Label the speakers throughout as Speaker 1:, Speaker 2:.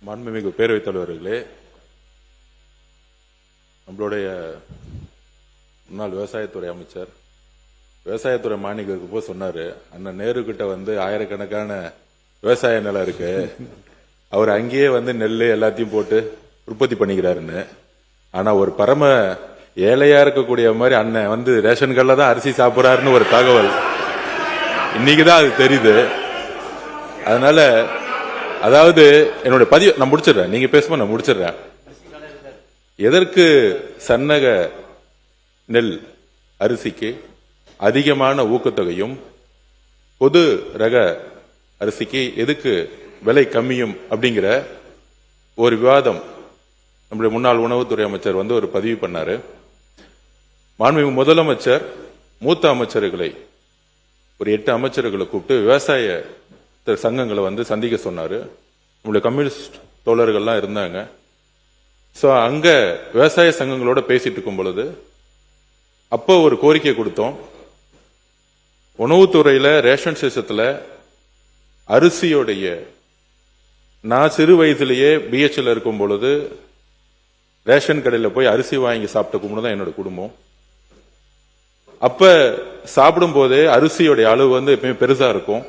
Speaker 1: மாண்புமிகு பேரவைத் தலைவர்களே, நம்மளுடைய முன்னாள் விவசாயத்துறை அமைச்சர் விவசாயத்துறை மானியத்துக்கு போய் சொன்னாரு, அண்ணன் நேரு கிட்ட ஆயிரக்கணக்கான விவசாய நிலம் இருக்கு, அவர் அங்கேயே நெல் எல்லாத்தையும் போட்டு உற்பத்தி பண்ணிக்கிறாருன்னு. ஆனா ஒரு பரம ஏழையா இருக்கக்கூடிய மாதிரி அண்ணன் ரேஷன் கடையில தான் அரிசி சாப்பிடுறாருன்னு ஒரு தகவல் இன்னைக்குதான் அது தெரியுது. அதனால அதாவது என்னுடைய பதிவு நான் முடிச்சிடுறேன், நீங்க பேசும்போது நான் முடிச்சிடுறேன். எதற்கு சன்னக நெல் அரிசிக்கு அதிகமான ஊக்கத்தொகையும் பொது ரக அரிசிக்கு எதுக்கு விலை கம்மியும் அப்படிங்கிற ஒரு விவாதம் நம்முடைய முன்னாள் உணவுத்துறை அமைச்சர் ஒரு பதிவு பண்ணாரு. மாண்புமிகு முதலமைச்சர் மூத்த அமைச்சர்களை ஒரு 8 அமைச்சர்களை கூப்பிட்டு விவசாய சங்கங்களை சந்திக்க சொன்னாரு. நம்முடைய கம்யூனிஸ்ட் தோழர்கள்லாம் இருந்தாங்க. சோ அங்க விவசாய சங்கங்களோட பேசிட்டு இருக்கும் பொழுது அப்போ ஒரு கோரிக்கை கொடுத்தோம். உணவுத்துறையில ரேஷன் சிஸ்டத்துல அரிசியோடைய நான் சிறு வயதிலேயே பிஹெச்ல இருக்கும் பொழுது ரேஷன் கடையில் போய் அரிசி வாங்கி சாப்பிட்ட குடும்பம் தான் என்னோட குடும்பம். அப்ப சாப்பிடும் போதே அரிசியோடைய அளவு எப்பயுமே பெருசா இருக்கும்.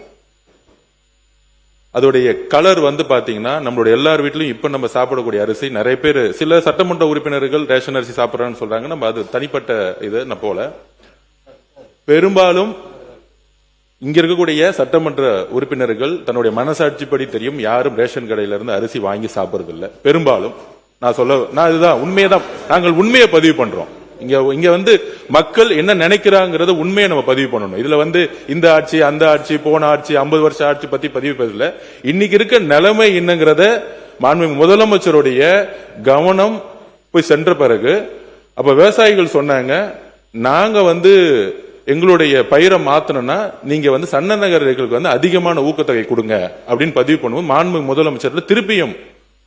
Speaker 1: அதோடைய கலர் பாத்தீங்கன்னா நம்மளுடைய எல்லார் வீட்லயும் இப்ப நம்ம சாப்பிடக்கூடிய அரிசி நிறைய பேர் சில சட்டமன்ற உறுப்பினர்கள் ரேஷன் அரிசி சாப்பிடறான்னு சொல்றாங்க. நம்ம அது தனிப்பட்ட இது போல பெரும்பாலும் இங்க இருக்கக்கூடிய சட்டமன்ற உறுப்பினர்கள் தன்னுடைய மனசாட்சிப்படி தெரியும் யாரும் ரேஷன் கடையில இருந்து அரிசி வாங்கி சாப்பிடுறது இல்ல. பெரும்பாலும் நான் இதுதான் உண்மையதான், நாங்கள் உண்மையை பதிவு பண்றோம். இங்க மக்கள் என்ன நினைக்கிறாங்கிறத உண்மையை நம்ம பதிவு பண்ணணும். இதுல இந்த ஆட்சி அந்த ஆட்சி போன ஆட்சி 50 வருஷ ஆட்சி பத்தி பதிவு பண்ணல. இன்னைக்கு இருக்க நிலைமை என்னங்கிறத மாண்புமிகு முதலமைச்சருடைய கவனம் போய் சென்ற பிறகு அப்ப விவசாயிகள் சொன்னாங்க, நாங்க எங்களுடைய பயிரை மாத்தணும்னா நீங்க சன்ன நகர்களுக்கு அதிகமான ஊக்கத்தொகை கொடுங்க அப்படின்னு பதிவு பண்ணுவோம். மாண்புமிகு முதலமைச்சர் திருப்பியும்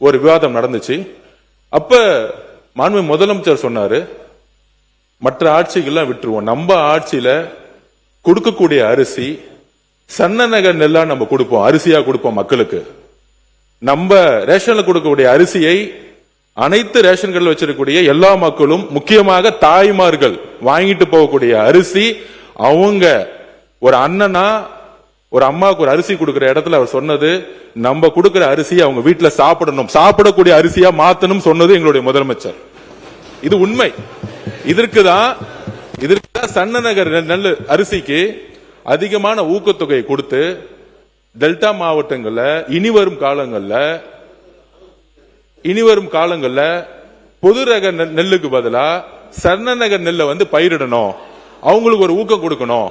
Speaker 1: ஒரு விவாதம் நடந்துச்சு. அப்ப மாண்புமிகு முதலமைச்சர் சொன்னாரு, மற்ற ஆட்சிகள்லாம் விட்டுருவோம், நம்ம ஆட்சியில கொடுக்கக்கூடிய அரிசி சன்ன நகர் நெல்லா நம்ம கொடுப்போம், அரிசியா கொடுப்போம் மக்களுக்கு. நம்ம ரேஷன்ல கொடுக்கக்கூடிய அரிசியை அனைத்து ரேஷன் கடையில் வச்சிருக்கக்கூடிய எல்லா மக்களும் முக்கியமாக தாய்மார்கள் வாங்கிட்டு போகக்கூடிய அரிசி அவங்க ஒரு அண்ணனா ஒரு அம்மாவுக்கு ஒரு அரிசி கொடுக்கிற இடத்துல அவர் சொன்னது, நம்ம கொடுக்கிற அரிசி அவங்க வீட்டுல சாப்பிடணும், சாப்பிடக்கூடிய அரிசியா மாத்தணும் சொன்னது எங்களுடைய முதலமைச்சர். இது உண்மை. இதற்குதான் சன்ன நகர் நெல் அரிசிக்கு அதிகமான ஊக்கத்தொகை கொடுத்து டெல்டா மாவட்டங்கள்ல இனிவரும் காலங்கள்ல பொது ரக நெல்லுக்கு பதிலா சன்ன நகர் நெல்லை பயிரிடணும், அவங்களுக்கு ஒரு ஊக்கம் கொடுக்கணும்.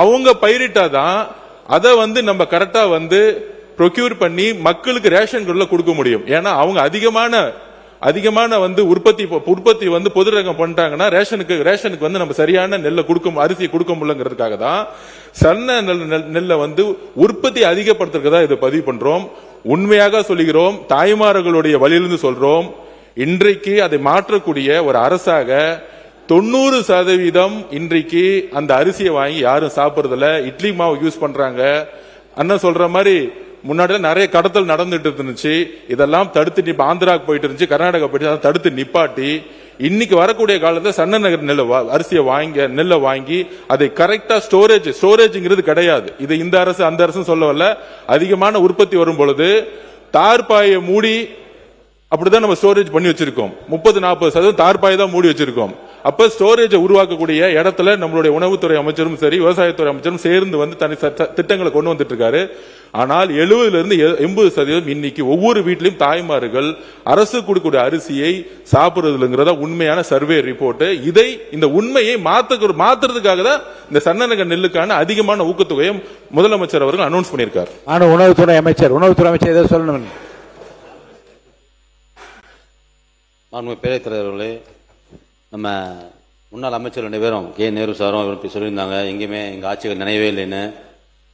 Speaker 1: அவங்க பயிரிட்டாதான் அதை நம்ம கரெக்டா ப்ரொக்யூர் பண்ணி மக்களுக்கு ரேஷன் கடையில் கொடுக்க முடியும். ஏன்னா அவங்க அதிகமான உற்பத்தி பொது ரகம் பண்ணிட்டாங்கன்னா ரேஷனுக்கு நம்ம சரியான நெல்லை அரிசி கொடுக்க முடியலங்கிறதுக்காக தான் சன்ன நெல்லை உற்பத்தி அதிகப்படுத்துறதுக்கு இதை பதிவு பண்றோம். உண்மையாக சொல்லுகிறோம், தாய்மார்களுடைய வழியிலிருந்து சொல்றோம். இன்றைக்கு அதை மாற்றக்கூடிய ஒரு அரசாக 90% இன்றைக்கு அந்த அரிசியை வாங்கி யாரும் சாப்பிடுறதில்ல, இட்லி மாவு யூஸ் பண்றாங்க. அண்ணன் சொல்ற மாதிரி முன்னாடி நிறைய கடத்தல் நடந்துட்டு இருந்துச்சு, இதெல்லாம் தடுத்து ஆந்திராவுக்கு போயிட்டு இருந்துச்சு, கர்நாடகா போயிட்டு தடுத்து நிப்பாட்டி இன்னைக்கு வரக்கூடிய காலத்தில் சன்ன நகர் அரிசியை நெல்லை வாங்கி அதை கரெக்டா ஸ்டோரேஜ்ங்கிறது கிடையாது. இது இந்த அரசு அந்த அரசு சொல்லவல்ல. அதிகமான உற்பத்தி வரும் பொழுது தார்பாயை மூடி அப்படிதான் நம்ம ஸ்டோரேஜ் பண்ணி வச்சிருக்கோம். 30-40% தார்பாய் தான் மூடி வச்சிருக்கோம். அப்ப ஸ்டோரேஜ் உருவாக்கக்கூடிய இடத்துல நம்மளுடைய உணவுத்துறை அமைச்சரும் சரி விவசாயத்துறை அமைச்சரும் சேர்ந்து தனி திட்டங்களை கொண்டு வந்துட்டு இருக்காரு. ஆனால் 70-80% இன்னைக்கு ஒவ்வொரு வீட்டிலும் தாய்மார்கள் அரசு கொடுக்கக்கூடிய அரிசியை சாப்பிடுறதுங்கிறத உண்மையான சர்வே ரிப்போர்ட். இந்த உண்மையை மாத்துறதுக்காக தான் இந்த சன்ன நகர் நெல்லுக்கான அதிகமான ஊக்கத்தொகையை முதலமைச்சர் அவர்கள் அனௌன்ஸ் பண்ணியிருக்காரு.
Speaker 2: ஆனா உணவுத்துறை அமைச்சர் ஏதோ சொல்லணும்.
Speaker 3: பேரவைத் தலைவர்களே, நம்ம முன்னாள் அமைச்சர் 2 பேரும் கே நேரு சாரும் இப்படி சொல்லியிருந்தாங்க, எங்கேயுமே எங்கள் ஆட்சிகள் நினைவே இல்லைன்னு.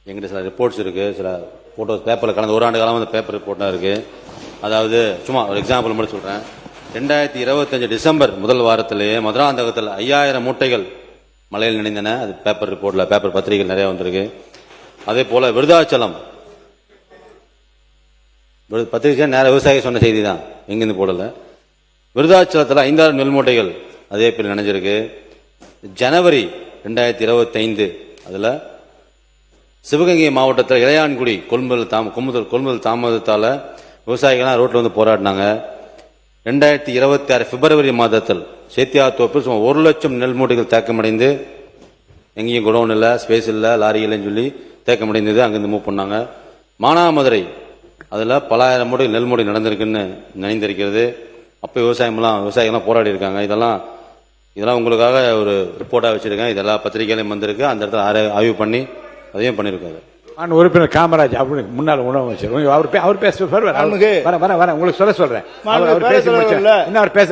Speaker 3: எங்கிட்ட சில ரிப்போர்ட்ஸ் இருக்குது, சில ஃபோட்டோஸ் பேப்பரில் கடந்த 1 ஆண்டு காலம் அந்த பேப்பர் ரிப்போர்ட்டாக இருக்குது. அதாவது சும்மா ஒரு எக்ஸாம்பிள் மட்டும் சொல்கிறேன். 2025 டிசம்பர் முதல் வாரத்திலேயே மதுராந்தகத்தில் 5000 மூட்டைகள் மழையில் நினைந்தன. அது பேப்பர் ரிப்போர்ட்டில் பேப்பர் பத்திரிகைகள் நிறையா வந்திருக்கு. அதே போல் ஒரு பத்திரிகை நேர விவசாயி சொன்ன செய்தி தான், எங்கிருந்து போடல. விருதாச்சலத்தில் 5000 நெல் மூட்டைகள் அதே பேர் நினைஞ்சிருக்கு. ஜனவரி 2025 அதுல சிவகங்கை மாவட்டத்தில் இளையான்குடி கொள்முதல் தாமதத்தால விவசாயிகள்லாம் ரோட்ல வந்து போராடினாங்க. 2026 பிப்ரவரி மாதத்தில் சேத்தியாத்தோப்பில் சுமார் 1 லட்சம் நெல் மூட்டைகள் தேக்கமடைந்து, எங்கேயும் குடோன் இல்லை, ஸ்பேஸ் இல்லை, லாரி இல்லைன்னு சொல்லி தேக்கமடைந்தது. அங்கிருந்து மூவ் பண்ணாங்க. மானாமதுரை அதில் பல ஆயிரம் மூட்டை நெல் மூட்டை நடந்திருக்குன்னு நினைந்திருக்கிறது. அப்போ விவசாயிகள்லாம் போராடி இருக்காங்க. இதெல்லாம் உங்களுக்காக ஒரு ரிப்போர்ட்டாக வச்சிருக்கேன். இதெல்லாம் பத்திரிகையிலையும் வந்திருக்கு. அந்த இடத்துல ஆய்வு பண்ணி அதையும் பண்ணியிருக்காரு.
Speaker 2: உறுப்பினர் காமராஜ் அவருக்கு முன்னாள் உணவு அமைச்சர் அவர் பேச உங்களுக்கு சொல்றேன். அவர் பேச அவர் பேச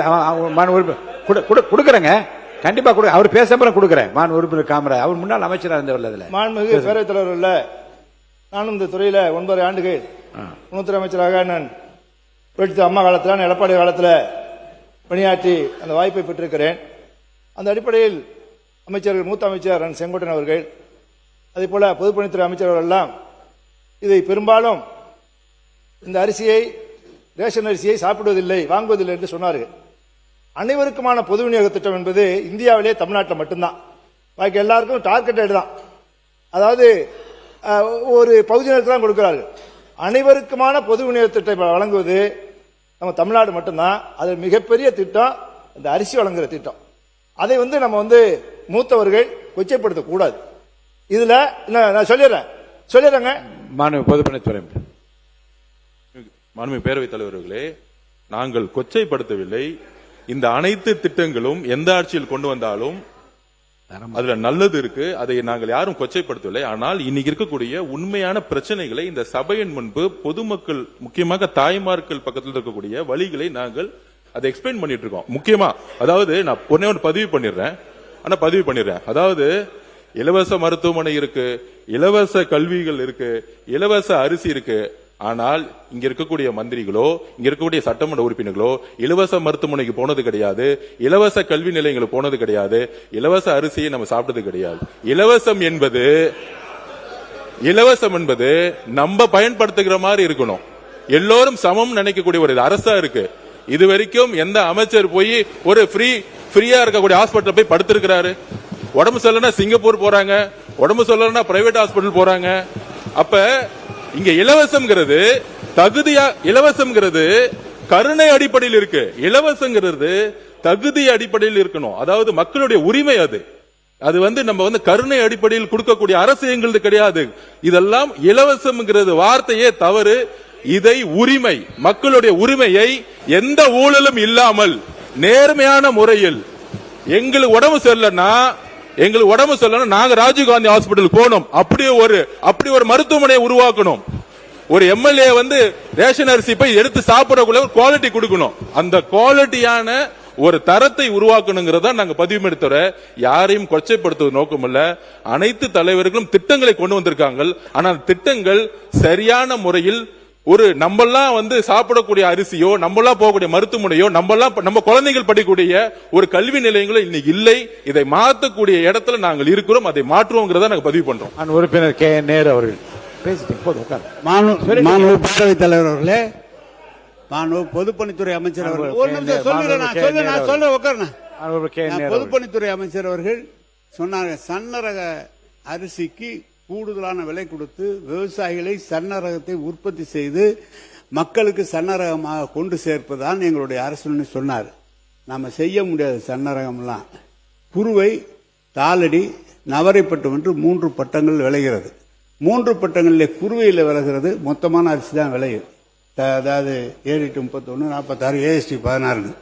Speaker 2: கொடுக்குறேங்க, கண்டிப்பா கொடு. அவர் பேசாம கொடுக்குறேன். உறுப்பினர் காமராஜ் அவர் முன்னாள் அமைச்சராக இருந்தவர். அதுல
Speaker 4: மாண்புமிகு பேரவைத் தலைவர் இல்ல, நானும் இந்த துறையில 9 ஆண்டுகள் உணவுத்துறை அமைச்சராக நான் புரட்சி அம்மா காலத்தில் எடப்பாடி காலத்தில் பணியாற்றி அந்த வாய்ப்பை பெற்றிருக்கிறேன். அந்த அடிப்படையில் அமைச்சர்கள், மூத்த அமைச்சர் செங்கோட்டையன் அவர்கள், அதே போல பொதுப்பணித்துறை அமைச்சர்கள் எல்லாம் இதை பெரும்பாலும் இந்த அரிசியை, ரேஷன் அரிசியை சாப்பிடுவதில்லை, வாங்குவதில்லை என்று சொன்னார்கள். அனைவருக்குமான பொது விநியோக திட்டம் என்பது இந்தியாவிலே தமிழ்நாட்டில் மட்டும்தான். பாக்கி எல்லாருக்கும் டார்கெட்டட் தான். அதாவது ஒரு பகுதியினருக்கு தான் கொடுக்கிறார்கள். அனைவருக்குமான பொது விநியோக திட்டம் வழங்குவது நம்ம தமிழ்நாடு மட்டும்தான். அது மிகப்பெரிய திட்டம், இந்த அரிசி வழங்குகிற திட்டம். அதை நம்ம மூத்தவர்கள் கொச்சைப்படுத்த கூடாது. இதுல நான் சொல்லிடுறேங்க.
Speaker 1: மாண்புமிகு பேரவைத் தலைவர்களே, நாங்கள் கொச்சைப்படுத்தவில்லை. இந்த அனைத்து திட்டங்களும் எந்த ஆட்சியில் கொண்டு வந்தாலும் அதுல நல்லது இருக்கு, அதை நாங்கள் யாரும் கொச்சைப்படுத்தவில்லை. ஆனால் இன்னைக்கு இருக்கக்கூடிய உண்மையான பிரச்சனைகளை இந்த சபையின் முன்பு பொதுமக்கள், முக்கியமாக தாய்மார்கள் பக்கத்தில் இருக்கக்கூடிய வழிகளை நாங்கள் அதை எக்ஸ்பிளைன் பண்ணிட்டு இருக்கோம். முக்கியமா அதாவது நான் ஒன்னே பதிவு பண்ணிடுறேன். அதாவது இலவச மருத்துவமனை இருக்கு, இலவச கல்விகள் இருக்கு, இலவச அரிசி இருக்கு. ஆனால் இங்க இருக்கக்கூடிய மந்திரிகளோ, இங்க இருக்கக்கூடிய சட்டமன்ற உறுப்பினர்களோ இலவச மருத்துவமனைக்கு போனது கிடையாது, இலவச கல்வி நிலையங்களுக்கு போனது கிடையாது, இலவச அரிசியை நம்ம சாப்பிட்டது கிடையாது. இலவசம் என்பது நம்ம பயன்படுத்துகிற மாதிரி இருக்கணும். எல்லோரும் சமம் நினைக்கக்கூடிய ஒரு அரசா இருக்கு. இது வரைக்கும் எந்த அமைச்சர் போய் ஒரு ஃப்ரீயா இருக்கக்கூடிய ஹாஸ்பிட்டல் போய் படுத்திருக்கிறாரு? உடம்பு சரியில்லைன்னா சிங்கப்பூர் போறாங்க, உடம்பு சரியில்லைன்னா பிரைவேட் ஹாஸ்பிட்டல் போறாங்க. அப்ப இங்க இலவசம்ங்கிறது கருணை அடிப்படையில் இருக்கு. இலவசங்கிறது தகுதி அடிப்படையில் இருக்கணும். அதாவது மக்களுடைய உரிமை. அது நம்ம கருணை அடிப்படையில் கொடுக்கக்கூடிய அரசு எங்களது கிடையாது. இதெல்லாம் இலவசம்ங்கிறது வார்த்தையே தவறு. இதை உரிமை, மக்களுடைய உரிமையை எந்த ஊழலும் இல்லாமல் நேர்மையான முறையில் எங்களுக்கு உடம்பு சரியில்லைன்னா நாங்க ராஜீவ்காந்தி ஹாஸ்பிட்டல் போனோம். அப்படி ஒரு மருத்துவமனையை உருவாக்கணும். ஒரு எம்எல்ஏ ரேஷன் அரிசி போய் எடுத்து சாப்பிடக்குள்ள ஒரு குவாலிட்டி கொடுக்கணும். அந்த குவாலிட்டியான ஒரு தரத்தை உருவாக்கணுங்கிறதா நாங்க பதிவு எடுத்துற. யாரையும் கொச்சைப்படுத்துவது நோக்கம் இல்ல. அனைத்து தலைவர்களும் திட்டங்களை கொண்டு வந்திருக்காங்க. ஆனால் திட்டங்கள் சரியான முறையில் ஒரு நம்மெல்லாம் சாப்பிடக்கூடிய அரிசியோ, நம்மெல்லாம் போகக்கூடிய மருத்துவமனையோ, நம்ம குழந்தைகள் படிக்கக்கூடிய ஒரு கல்வி நிலையங்களோ இன்னைக்கு இல்லை. இதை மாற்றக்கூடிய இடத்துல நாங்கள் இருக்கிறோம். அதை மாற்றுவோங்கிறத நாங்க பதிவு பண்றோம்.
Speaker 2: உறுப்பினர் கே நேரு அவர்கள்
Speaker 5: பேரவைத் தலைவர் அவர்களே, பொதுப்பணித்துறை அமைச்சர் அவர்கள் பொதுப்பணித்துறை அமைச்சர் அவர்கள் சொன்னாங்க, சன்னரக அரிசிக்கு கூடுதலான விலை கொடுத்து விவசாயிகளை சன்னரகத்தை உற்பத்தி செய்து மக்களுக்கு சன்னரகமாக கொண்டு சேர்ப்பதுதான் எங்களுடைய அரசு சொன்னார். நாம செய்ய முடியாது. சன்னரகம்லாம் குறுவை, தாளடி, நவரைப்பட்டம் என்று 3 பட்டங்கள் விளைகிறது. 3 பட்டங்களில் குறுவையில் விளைகிறது மொத்தமான அரிசி தான் விளையும். அதாவது 7-31, 46, AST 16.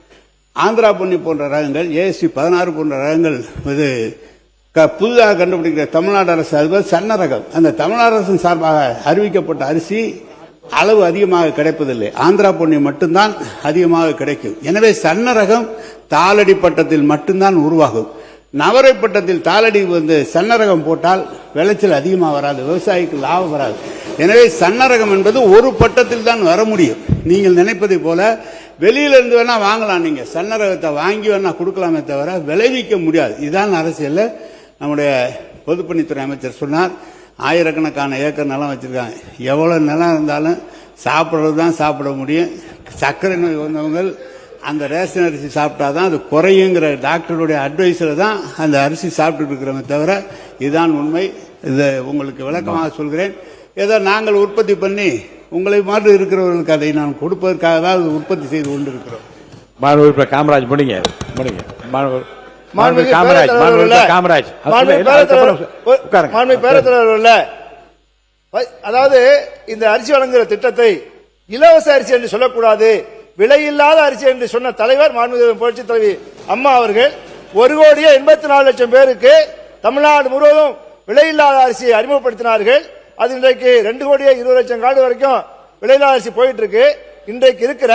Speaker 5: ஆந்திரா பொன்னி போன்ற ரகங்கள், AST 16 போன்ற ரகங்கள் புதிதாக கண்டுபிடிக்கிற தமிழ்நாடு அரசு, அது சன்னரகம். அந்த தமிழ்நாடு அரசு சார்பாக அறிவிக்கப்பட்ட அரிசி அளவு அதிகமாக கிடைப்பதில்லை. ஆந்திரா பொன்னி மட்டும்தான் அதிகமாக கிடைக்கும். எனவே சன்னரகம் தாளடி பட்டத்தில் மட்டும்தான் உருவாகும். நவரை பட்டத்தில் தாளடி சன்னரகம் போட்டால் விளைச்சல் அதிகமாக வராது, விவசாயிக்கு லாபம் வராது. எனவே சன்னரகம் என்பது ஒரு பட்டத்தில் தான் வர முடியும். நீங்கள் நினைப்பதை போல வெளியிலிருந்து வேணா வாங்கலாம், நீங்க சன்னரகத்தை வாங்கி வேணா கொடுக்கலாமே தவிர விளைவிக்க முடியாது. இதுதான் அரசியல். நம்முடைய பொதுப்பணித்துறை அமைச்சர் சொன்னார், ஆயிரக்கணக்கான ஏக்கர் நிலம் வச்சிருக்காங்க. எவ்வளவு நிலம் இருந்தாலும் சாப்பிட்றது தான் சாப்பிட முடியும். சர்க்கரை நோய் வந்தவங்க அந்த ரேஷன் அரிசி சாப்பிட்டாதான் அது குறையுங்கிற டாக்டருடைய அட்வைஸில் தான் அந்த அரிசி சாப்பிட்டு இருக்கிறோமே தவிர இதுதான் உண்மை. இதை உங்களுக்கு விளக்கமாக சொல்கிறேன். ஏதோ நாங்கள் உற்பத்தி பண்ணி உங்களை மாதிரி இருக்கிறவர்களுக்கு அதை நான் கொடுப்பதற்காக தான் அது உற்பத்தி செய்து கொண்டு இருக்கிறோம்.
Speaker 2: மாண்புமிகு காமராஜ் முடிங்க.
Speaker 4: மாண்புமிகு
Speaker 2: காமராஜ்
Speaker 4: காமராஜ் பேரத்தலைவர்களே, அதாவது இந்த அரிசி வழங்குகிற திட்டத்தை இலவச அரிசி என்று சொல்லக்கூடாது, விலையில்லாத அரிசி என்று சொன்ன தலைவர் மாண்புமிகு புரட்சி தலைவி அம்மா அவர்கள் 1,84,00,000 பேருக்கு தமிழ்நாடு முழுவதும் விலையில்லாத அரிசியை அறிமுகப்படுத்தினார்கள். அது இன்றைக்கு 2,20,00,000 கார்டு வரைக்கும் விலையில்லாத அரிசி போயிட்டு இருக்கு. இன்றைக்கு இருக்கிற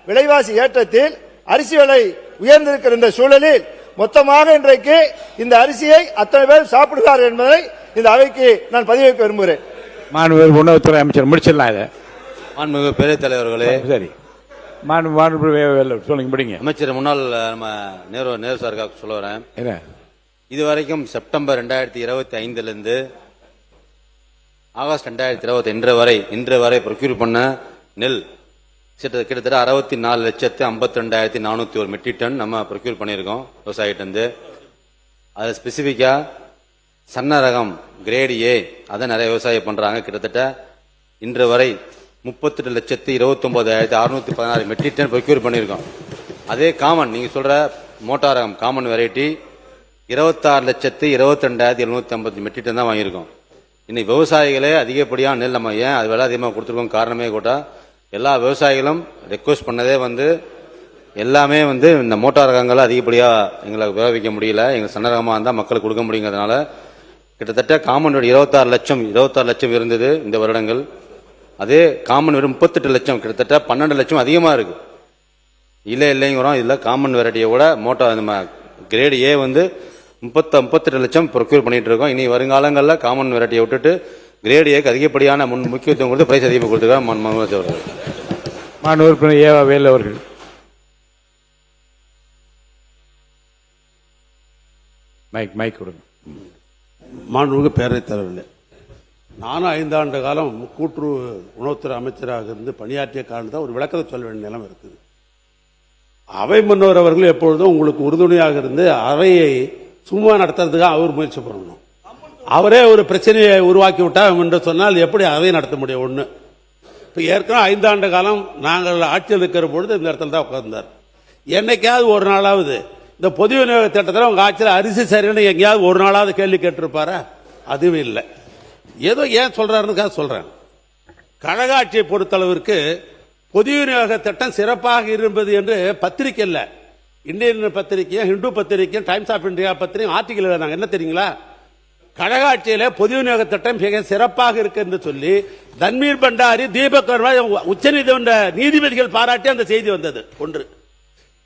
Speaker 4: விலைவாசி ஏற்றத்தில் அரிசி விலை உயர்ந்திருக்கிற இந்த சூழலில் மொத்தமாக இன்றைக்கு இந்த அரிசியை அத்தனை பேர் சாப்பிடுகிறார்கள் என்பதை இந்த அவைக்கு நான் பதிவு வைக்க விரும்புகிறேன்.
Speaker 2: மாண்புமிகு உணவுத்துறை அமைச்சர் முடிச்சிடலாம் இதை.
Speaker 3: மாண்புமிகு பேரவைத் தலைவர்களே,
Speaker 2: சரி சொல்லுங்க முடிங்க.
Speaker 3: அமைச்சர் முன்னாள் நம்ம நேரு சாருக்காக சொல்ல வரேன். இதுவரைக்கும் செப்டம்பர் 2025 ஆகஸ்ட் 2020 இன்று வரை ப்ரொக்யூர் பண்ண நெல் கிட்டத்தட்ட 64,52,401 மெட்ரிக் டன் நம்ம ப்ரொக்யூர் பண்ணியிருக்கோம் விவசாயிட்டு. அது ஸ்பெசிபிக்கா சன்ன ரகம் கிரேட் ஏ அதை நிறைய விவசாயம் பண்றாங்க. கிட்டத்தட்ட இன்று வரை 38,29,616 மெட்ரிக் டன் ப்ரொக்யூர் பண்ணியிருக்கோம். அதே காமன் நீங்க சொல்ற மோட்டார் ரகம் காமன் வெரைட்டி 26,22,750 மெட்ரிக் டன் தான் வாங்கியிருக்கோம். இன்னைக்கு விவசாயிகளே அதிகப்படியான நெல் நம்ம ஏன் அது விலை அதிகமாக கொடுத்துருக்கோம் காரணமே கூட எல்லா விவசாயிகளும் ரெக்வஸ்ட் பண்ணதே எல்லாமே இந்த மோட்டார் ரகங்களை அதிகப்படியாக எங்களுக்கு விளைவிக்க முடியல, எங்கள் சன்ன ரகமாக இருந்தால் மக்களுக்கு கொடுக்க முடியுங்கிறதுனால கிட்டத்தட்ட காமன் 26 லட்சம் இருந்தது இந்த வருடங்கள். அதே காமன் வெறும் 38 லட்சம், கிட்டத்தட்ட 12 லட்சம் அதிகமாக இருக்கு. இல்லைங்கிறோம். இதில் காமன் வெரைட்டியை விட மோட்டார் நம்ம கிரேட் ஏ 38 லட்சம் ப்ரொக்யூர் பண்ணிட்டு இருக்கோம். இனி வருங்காலங்களில் காமன் வெரைட்டியை விட்டுட்டு கிரேட் ஏக்கு அதிகப்படியான முக்கியத்துவம் கொடுத்து பிரைஸ் அதிகமாக கொடுத்துருக்காங்க.
Speaker 2: மாண்புமிகு ஏவா வேலு அவர்கள். மைக் கொடுங்க.
Speaker 6: மாண்புமிகு பேரவைத் தலைவர்களே, நானும் 5 ஆண்டு காலம் கூட்டுறவு உணவுத்துறை அமைச்சராக இருந்து பணியாற்றிய காரணத்தான் ஒரு விளக்கத்தை சொல்ல வேண்டிய நிலைமை இருக்குது. அவை முன்னோர் அவர்கள் எப்பொழுதும் உங்களுக்கு உறுதுணையாக இருந்து அவையை சும்மா நடத்துறதுக்காக அவர் முயற்சி பண்ணணும். அவரே ஒரு பிரச்சனையை உருவாக்கி விட்டார் என்று சொன்னால் எப்படி அவை நடத்த முடியும்? ஒன்று, இப்போ ஏற்கனவே 5 ஆண்டு காலம் நாங்கள் ஆட்சியில் இருக்கிற பொழுது இந்த இடத்துல தான் உட்கார்ந்தார். என்னைக்காவது ஒரு நாளாவது இந்த பொது விநியோக திட்டத்தில் உங்க ஆட்சியில் அரிசி சரின்னு எங்கேயாவது ஒரு நாளாவது கேள்வி கேட்டிருப்பாரா? அதுவும் இல்லை. ஏதோ ஏன் சொல்றாருன்னு சொல்றேன். கழக ஆட்சியை பொறுத்தளவிற்கு பொது விநியோக திட்டம் சிறப்பாக இருப்பது என்று பத்திரிகை இல்லை, இந்தியன் பத்திரிகையும் ஹிந்து பத்திரிகையும் டைம்ஸ் ஆஃப் இந்தியா பத்திரிகையும் ஆர்டிகல் எழுதாங்க. என்ன தெரியுங்களா? கழக ஆட்சியில பொது விநியோக திட்டம் மிக சிறப்பாக இருக்கு என்று சொல்லி தன்வீர் பண்டாரி, தீபக் வர்மா உச்சநீதிமன்ற நீதிபதிகள் பாராட்டி அந்த செய்தி வந்தது. ஒன்று.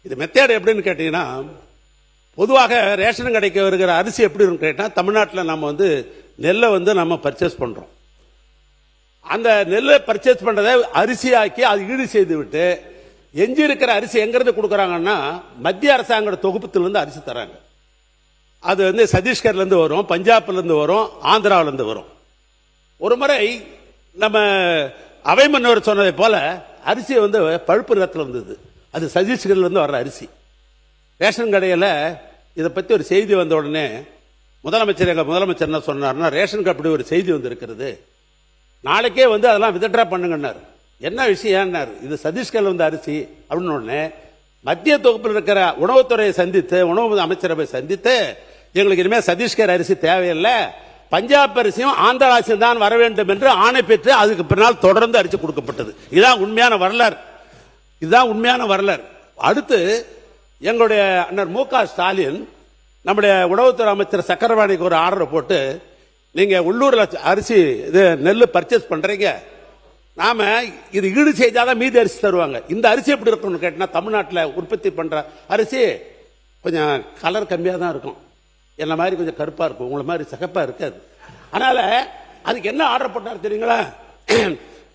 Speaker 6: இது மெத்தேடு எப்படின்னு கேட்டீங்கன்னா, பொதுவாக ரேஷன் கடைக்கு வருகிற அரிசி எப்படி கேட்டா தமிழ்நாட்டில் நம்ம நெல்லை நம்ம பர்ச்சேஸ் பண்றோம். அந்த நெல்லை பர்ச்சேஸ் பண்றதை அரிசி ஆக்கி அது ஈடு செய்து விட்டு எஞ்சி இருக்கிற அரிசி எங்கிருந்து கொடுக்கறாங்கன்னா மத்திய அரசாங்க தொகுப்பத்திலிருந்து அரிசி தராங்க. அது சத்தீஸ்கர்ல இருந்து வரும், பஞ்சாப்ல இருந்து வரும், ஆந்திராவில இருந்து வரும். ஒரு முறை நம்ம அவை முன்னோர் சொன்னதை போல அரிசி பழுப்பு நிறத்தில் வந்தது. அது சத்தீஸ்கர்ல இருந்து வர்ற அரிசி. ரேஷன் கடையில் இதை பத்தி ஒரு செய்தி வந்த உடனே முதலமைச்சர் என்ன சொன்னார்னா, ரேஷன் அப்படி ஒரு செய்தி வந்திருக்கிறது, நாளைக்கே அதெல்லாம் வித்ட்ரா பண்ணுங்கன்னாரு. என்ன விஷயம்? இது சத்தீஸ்கர்ல வந்த அரிசி அப்படின்னு உடனே மத்திய தொகுப்பில் இருக்கிற உணவுத்துறையை சந்தித்து, உணவு அமைச்சரவை சந்தித்து, எங்களுக்கு இனிமேல் சத்தீஸ்கர் அரிசி தேவையில்லை, பஞ்சாப் அரிசியும் ஆந்திரா அரிசியும் தான் வர வேண்டும் என்று ஆணை பெற்று அதுக்கு பின்னால் தொடர்ந்து அரிசி கொடுக்கப்பட்டது. இதுதான் உண்மையான வரலாறு. இதுதான் உண்மையான வரலாறு. அடுத்து எங்களுடைய அண்ணர் மு க ஸ்டாலின் நம்முடைய உணவுத்துறை அமைச்சர் சக்கரவாணிக்கு ஒரு ஆர்டர் போட்டு, நீங்க உள்ளூர்ல அரிசி நெல் பர்ச்சேஸ் பண்றீங்க, நாம இது ஈடு செய்தாதான் மீதி அரிசி தருவாங்க. இந்த அரிசி எப்படி இருக்கும்னு கேட்டா, தமிழ்நாட்டில் உற்பத்தி பண்ற அரிசி கொஞ்சம் கலர் கம்மியா தான் இருக்கும், என்ன மாதிரி கொஞ்சம் கருப்பா இருக்கும், உங்களை மாதிரி சகப்பா இருக்காது. அதனால அதுக்கு என்ன ஆர்டர் போட்டார் தெரியுங்களா?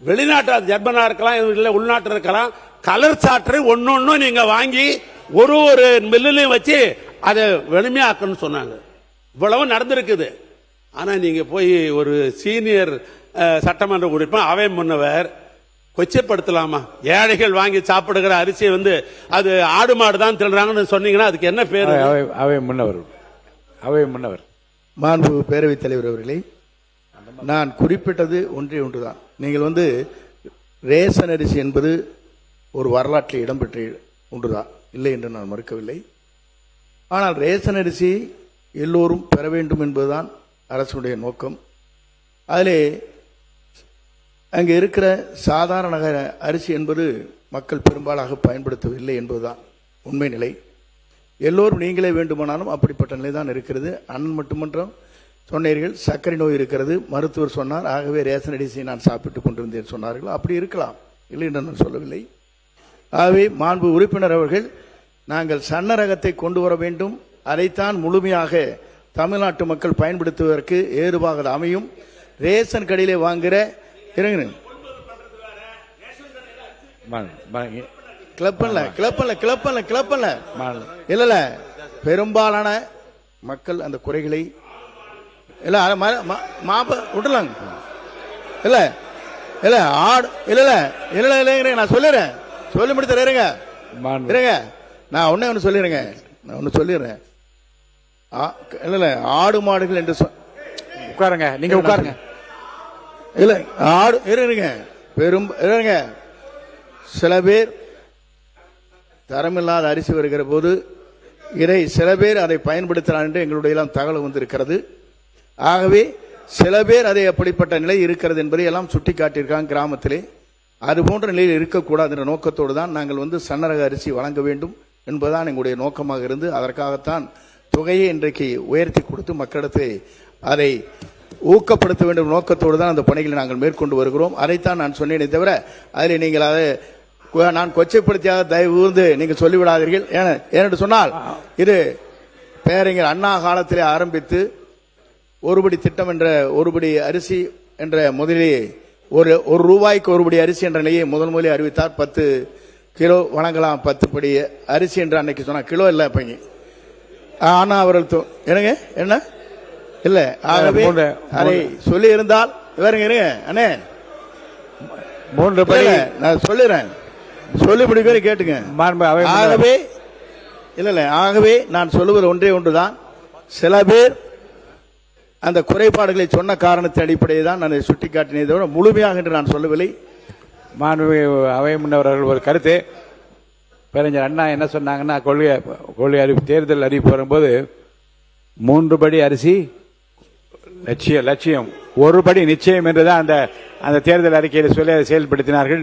Speaker 6: வெளிநாட்டு ஜெர்மனா இருக்கலாம், இல்ல உள்நாட்டில் இருக்கலாம், கலர் சாற்றை ஒன்னொன்னு நீங்க வாங்கி ஒரு மில்லுலையும் வச்சு அதை வெளுமையாக்கணும்னு சொன்னாங்க. இவ்வளவு நடந்திருக்குது. ஆனா நீங்க போய் ஒரு சீனியர் சட்டமன்ற உறுப்பினர் அவை முன்னவர் கொச்சைப்படுத்தலாமா? ஏழைகள் வாங்கி சாப்பிடுகிற அரிசியை வந்து அது ஆடு மாடு தான் தின்றாங்கன்னு சொன்னீங்கன்னா அதுக்கு என்ன பேரு?
Speaker 2: அவை முன்னவர்
Speaker 4: மாண்பு பேரவைத் தலைவர் அவர்களே, நான் குறிப்பிட்டது ஒன்றே ஒன்றுதான். நீங்கள் வந்து ரேஷன் அரிசி என்பது ஒரு வரலாற்றில் இடம்பெற்ற ஒன்றுதான், இல்லை என்று நான் மறுக்கவில்லை. ஆனால் ரேஷன் அரிசி எல்லோரும் பெற வேண்டும் என்பதுதான் அரசுடைய நோக்கம். அதிலே அங்கே இருக்கிற சாதாரண அரிசி என்பது மக்கள் பெரும்பாலாக பயன்படுத்தவில்லை என்பதுதான் உண்மை நிலை. எல்லோரும் நீங்களே வேண்டுமானாலும் அப்படிப்பட்ட நிலை தான் இருக்கிறது. அண்ணன் மட்டுமன்றம் சொன்னீர்கள், சர்க்கரை நோய் இருக்கிறது, மருத்துவர் சொன்னார், ஆகவே ரேஷன் அரிசியை நான் சாப்பிட்டுக் கொண்டிருந்தேன் சொன்னார்கள். அப்படி இருக்கலாம், இல்லை என்று நான் சொல்லவில்லை. ஆகவே மாண்பு உறுப்பினர் அவர்கள், நாங்கள் சன்ன ரகத்தை கொண்டு வர வேண்டும், அதைத்தான் முழுமையாக தமிழ்நாட்டு மக்கள் பயன்படுத்துவதற்கு ஏதுவாக அமையும். ரேஷன் கடையிலே வாங்குற இல்ல பெரும்பாலான மக்கள் அந்த குறைகளை விடலாங்க. இல்ல இல்ல ஆடு இல்ல இல்ல இல்ல நான் சொல்லிடுறேன், சொல்லி முடித்து இருங்க. நான் ஒன்னு சொல்லிடுறேங்க, நான் ஒன்னு சொல்லிடுறேன். இல்ல இல்ல ஆடு மாடுகள் என்று
Speaker 2: உட்காருங்க, நீங்க உட்காருங்க.
Speaker 4: இல்ல ஆடு இருங்க, இருங்க. சில பேர் தரமில்லாத அரிசி வருகிற போது இதை சில பேர் அதை பயன்படுத்தினார் என்று எங்களுடைய எல்லாம் தகவல் வந்திருக்கிறது. ஆகவே சில பேர் அதை அப்படிப்பட்ட நிலை இருக்கிறது என்பதை எல்லாம் சுட்டி காட்டியிருக்காங்க கிராமத்திலே. அது போன்ற நிலையில் இருக்கக்கூடாது என்ற நோக்கத்தோடு தான் நாங்கள் வந்து சன்னரக அரிசி வழங்க வேண்டும் என்பதுதான் எங்களுடைய நோக்கமாக இருந்து, அதற்காகத்தான் தொகையை இன்றைக்கு உயர்த்தி கொடுத்து மக்களிடத்தை அதை ஊக்கப்படுத்த வேண்டும் நோக்கத்தோடு தான் அந்த பணிகளை நாங்கள் மேற்கொண்டு வருகிறோம். அதைத்தான் நான் சொன்னேனே தவிர அதில் நீங்கள் அதை நான் கொச்சைப்படுத்தியாக தயவு கூர்ந்து நீங்கள் சொல்லிவிடாதீர்கள். ஏனென்று சொன்னால் இது பேரறிஞர் அண்ணா காலத்திலே ஆரம்பித்து ஒருபடி திட்டம் என்ற ஒருபடி அரிசி என்ற முதலிலே ஒரு ரூபாய்க்கு ஒருபடி அரிசி என்ற நிலையை முதலில் அறிவித்தார். 10 கிலோ வழங்கலாம், 10 படி அரிசி என்று அன்னைக்கு சொன்னார். கிலோ இல்லை இப்ப ஆனா அவர்கள் என்னங்க என்ன இல்ல. ஆகவே அதை சொல்லி இருந்தால் வேறுங்க இருங்க அண்ணே,
Speaker 2: 3 படி
Speaker 4: நான் சொல்லிடுறேன், சொல்லி முடிக்க கேட்டுங்க. ஆகவே இல்ல இல்ல ஆகவே நான் சொல்லுவது ஒன்றே ஒன்றுதான். சில பேர் அந்த குறைபாடுகளை சொன்ன காரணத்தின் அடிப்படையை தான் நான் சுட்டிக்காட்டினே தவிர முழுமையாக என்று நான் சொல்லவில்லை.
Speaker 2: மாண்புமிகு அவை முன்னவர்கள் ஒரு கருத்து, பேரறிஞர் அண்ணா என்ன சொன்னாங்கன்னா, கொள்கை அறிவிப்பு தேர்தல் அறிவிப்பு வரும்போது 3 படி அரிசி லட்சியம் 1 படி நிச்சயம் என்றுதான் அந்த தேர்தல் அறிக்கையில் சொல்லி அதை செயல்படுத்தினார்கள்.